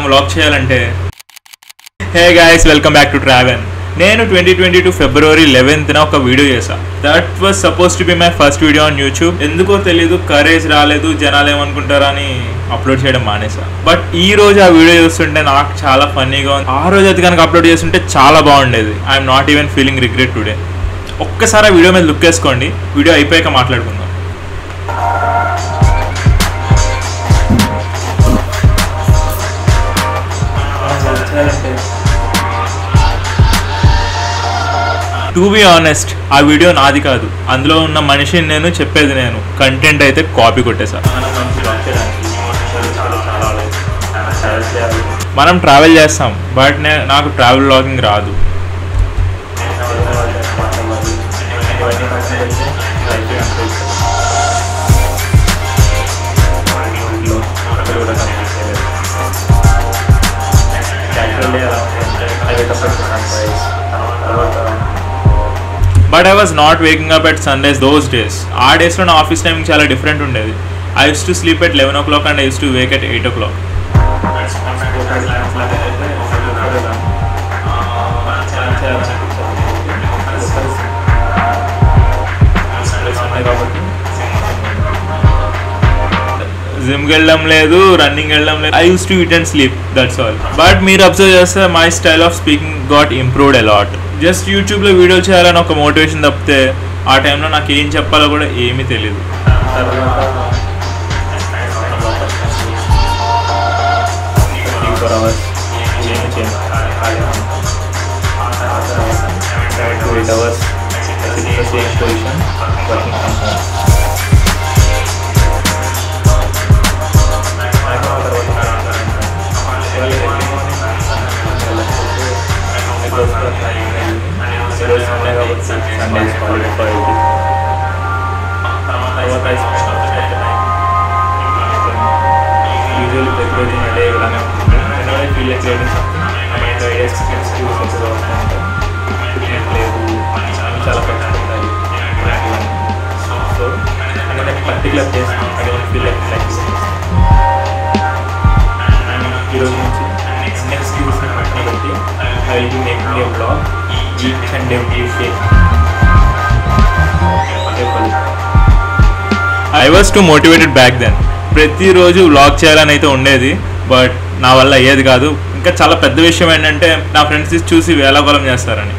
Vlog చేయాలంటే hey guys welcome back to travel. నేను 2022 ఫిబ్రవరి 11th ఒక వీడియో చేశా. That was suppose to be my first video on YouTube. ఎందుకో తెలీదు, courage రాలేదు, జనాలు ఏమనుకుంటారా అని అప్లోడ్ చేయడం మానేసా. బట్ ఈ రోజు ఆ వీడియో చూస్తుంటే నాకు చాలా ఫన్నీగా ఉంది. ఆ రోజు అది కనుక అప్లోడ్ చేస్తుంటే చాలా బాగుండేది. I'm not even feeling regret today. ఒక్కసారి ఆ వీడియో మీద లుక్ వేసుకోండి, వీడియో అయిపోయాక మాట్లాడుకుందాం. టు బి ఆనెస్ట్, ఆ వీడియో నాది కాదు, అందులో ఉన్న మనిషిని నేను, చెప్పేది నేను. కంటెంట్ అయితే కాపీ కొట్టేసా. మనం ట్రావెల్ చేస్తాం, బట్ నాకు ట్రావెల్ వ్లాగింగ్ రాదు. But I was not waking up at sunrise those days. ఆ డేస్లో నా ఆఫీస్ టైమింగ్ చాలా డిఫరెంట్ ఉండేది. I use to sleep at 11 o'clock and I use to wake at 8 o'clock. జిమ్కి వెళ్ళడం లేదు, రన్నింగ్ వెళ్ళడం లేదు. I use to eat and sleep, that's all. But మీరు అబ్జర్వ్ చేస్తే my style of speaking got improved a lot. Just యూట్యూబ్లో video చేయాలని ఒక మోటివేషన్ తప్పితే ఆ టైంలో నాకు ఏం చెప్పాలో కూడా ఏమీ తెలియదు. చాలా కష్టపడతాయి. So particular place I don't feel like ఈరోజు నుంచి నెక్స్ట్ యూస్ని పట్టిన బట్టి I will be making a blog each and every day. I was too motivated back then. ప్రతిరోజు వ్లాగ్ చేయాలని అయితే ఉండేది, బట్ నా వల్ల అయ్యేది కాదు. ఇంకా చాలా పెద్ద విషయం ఏంటంటే నా ఫ్రెండ్స్ చూసి వేలాకోలం చేస్తారని.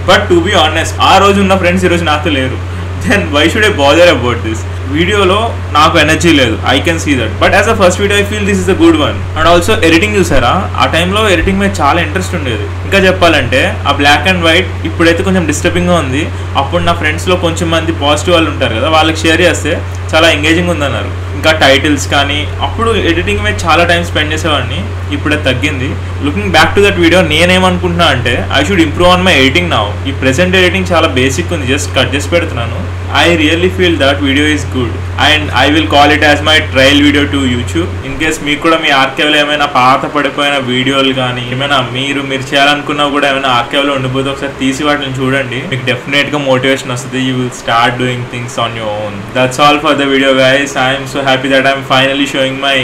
బట్ టు బీ ఆనెస్ట్, ఆ రోజు ఉన్న ఫ్రెండ్స్ ఈరోజు నాతో లేరు. Then why should I bother about this? వీడియోలో నాకు ఎనర్జీ లేదు, I can see that. But as a first video I feel this is a good one. And also editing చూసారా, ఆ టైంలో ఎడిటింగ్ మీద చాలా ఇంట్రెస్ట్ ఉండేది. ఇంకా చెప్పాలంటే ఆ బ్లాక్ అండ్ వైట్ ఇప్పుడైతే కొంచెం డిస్టర్బింగ్గా ఉంది. అప్పుడు నా ఫ్రెండ్స్లో కొంచెం మంది పాజిటివ్ వాళ్ళు ఉంటారు కదా, వాళ్ళకి షేర్ చేస్తే చాలా ఎంగేజింగ్ ఉందన్నారు. ఇంకా టైటిల్స్ కానీ అప్పుడు ఎడిటింగ్ మీద చాలా టైం స్పెండ్ చేసేవాడిని, ఇప్పుడే తగ్గింది. Looking back to that video నేనేమనుకుంటున్నా అంటే I should improve on my editing now. ఈ ప్రెసెంట్ ఎడిటింగ్ చాలా బేసిక్ ఉంది, జస్ట్ కట్ చేసి పెడుతున్నాను. I really feel that video is good and I will call it as my trial video to YouTube. In case మీకు కూడా మీ ఆర్కైవ్లో ఏమైనా పాత పడిపోయిన వీడియోలు కానీ ఏమైనా మీరు చేయాలనుకున్నా కూడా ఏమైనా ఆర్కైవ్లో ఉండిపోతే ఒకసారి తీసి వాటిని చూడండి, మీకు డెఫినెట్గా మోటివేషన్ వస్తుంది. You will start doing things on your own. That's all for the video guys. I am so happy that I am finally showing my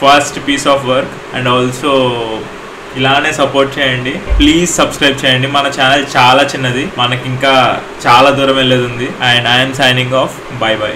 first piece of work and also ఇలానే support చేయండి, please subscribe చేయండి. మన channel చాలా చిన్నది, మనకి ఇంకా చాలా దూరం వెళ్ళేది ఉంది. And I'm signing off. By by.